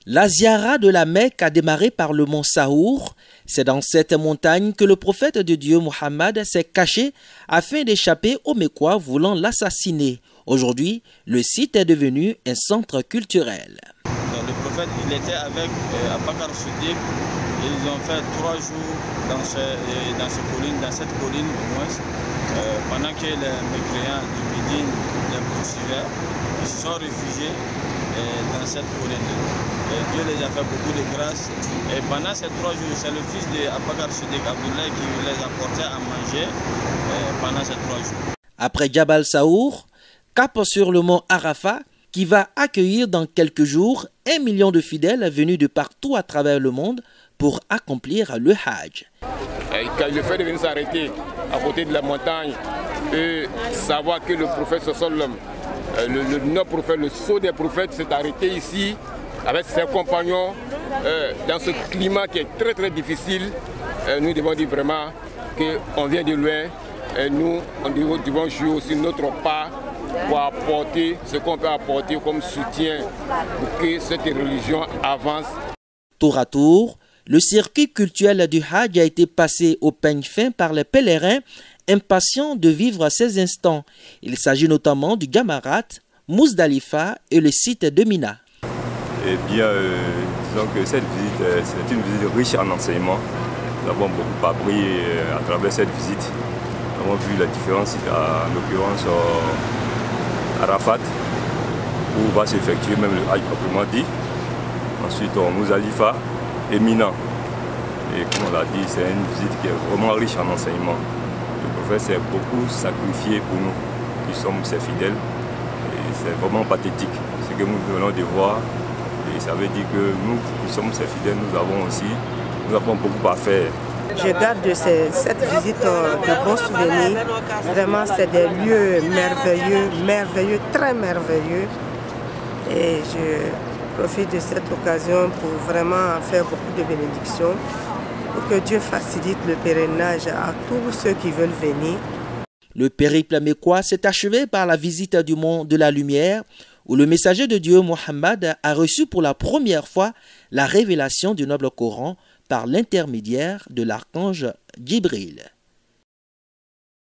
La ziara de la Mecque a démarré par le mont Saour. C'est dans cette montagne que le prophète de Dieu Mohammed s'est caché afin d'échapper aux Mécois voulant l'assassiner. Aujourd'hui, le site est devenu un centre culturel. Le prophète, il était avec Abu Bakr Siddiq. Ils ont fait 3 jours dans cette colline au moins, pendant que les mécréants du Médine les poursuivaient. Ils se sont réfugiés dans cette colline. Dieu les a fait beaucoup de grâce. Et pendant ces 3 jours, c'est le fils de Abu Bakr Siddiq, Abdullah, qui les apportait à manger pendant ces 3 jours. Après Jabal Saour, cap sur le mont Arafat, qui va accueillir dans quelques jours 1 million de fidèles venus de partout à travers le monde pour accomplir le Hajj. Le fait de venir s'arrêter à côté de la montagne et savoir que le prophète le prophète, le sceau des prophètes s'est arrêté ici avec ses compagnons dans ce climat qui est très très difficile, nous devons dire vraiment qu'on vient de loin et nous devons jouer aussi notre part pour apporter ce qu'on peut apporter comme soutien pour que cette religion avance. Tour à tour, le circuit culturel du Hajj a été passé au peigne fin par les pèlerins impatients de vivre ces instants. Il s'agit notamment du Jamarat, Muzdalifa et le site de Mina. Eh bien, disons que cette visite, c'est une visite riche en enseignements. Nous avons beaucoup appris à travers cette visite. Nous avons vu la différence, en l'occurrence Arafat, où va s'effectuer même le Hajj proprement dit. Ensuite, Muzdalifa et Mina. Et comme on l'a dit, c'est une visite qui est vraiment riche en enseignements. Le prophète s'est beaucoup sacrifié pour nous, qui sommes ses fidèles. Et c'est vraiment pathétique ce que nous venons de voir. Et ça veut dire que nous qui sommes ses fidèles, nous avons beaucoup à faire. Je garde de cette visite de bons souvenirs. Vraiment, c'est des lieux merveilleux, très merveilleux. Et je profite de cette occasion pour vraiment faire beaucoup de bénédictions, pour que Dieu facilite le pèlerinage à tous ceux qui veulent venir. Le périple mécois s'est achevé par la visite du mont de la Lumière, où le messager de Dieu Mohammed a reçu pour la première fois la révélation du noble Coran par l'intermédiaire de l'archange Djibril.